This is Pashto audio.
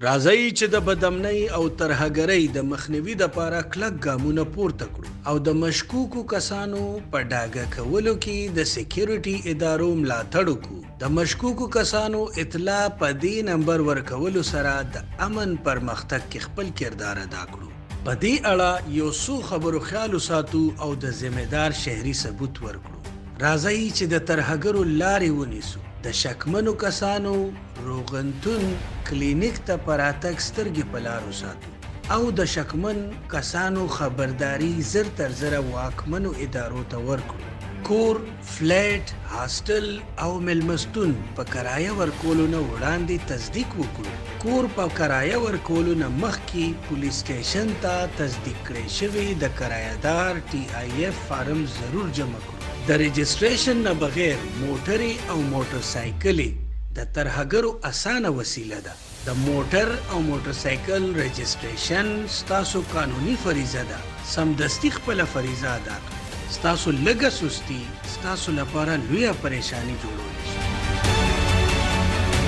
راځئ چې د بدامنۍ او ترهګرۍ د مخنیوي دپاره کلک ګامونه پورته کړو او د مشکوکو کسانو په ډاګه کولو کې د سکیورټي ادارو ملاتړ وکړو. د مشکوکو کسانو اطلاع په دې نمبر ورکولو سره د امن پرمختګ کې خپل کردار ادا کړو. په دې اړه یو څو خبرو خیال وساتو او د ذمہدار شهري ثبوت ورکړو. راځئ چې د ترهګرو لارې ونیسو. د شکمنو کسانو روغتون کلینیک ته په راتګ سترګې په لار وساتو او د شکمن کسانو خبرداری زر تر زره واکمنو ادارو ته ورکړو. کور، فلیټ، هاسټل او مېلمستون په کرایه ورکولو نه وړاندې تصدیق وکړو. کور په کرایه ورکولو نه مخکې پولیس سټیشن ته تصدیق کړی شوی د کرایه‌دار TIF فارم ضرور جمع کړو. د رجسټریشن نه بغیر موټرې او موټر سایکلې د ترهګرو اسانه وسیله ده. د موټر او موټر سایکل رجسټریشن ستاسو قانوني فریضه ده. سمدستي خپله فریضه ادا کړئ. ستاسو لږه سستی ستاسو لپاره لویه پریشانی جوړولی شي.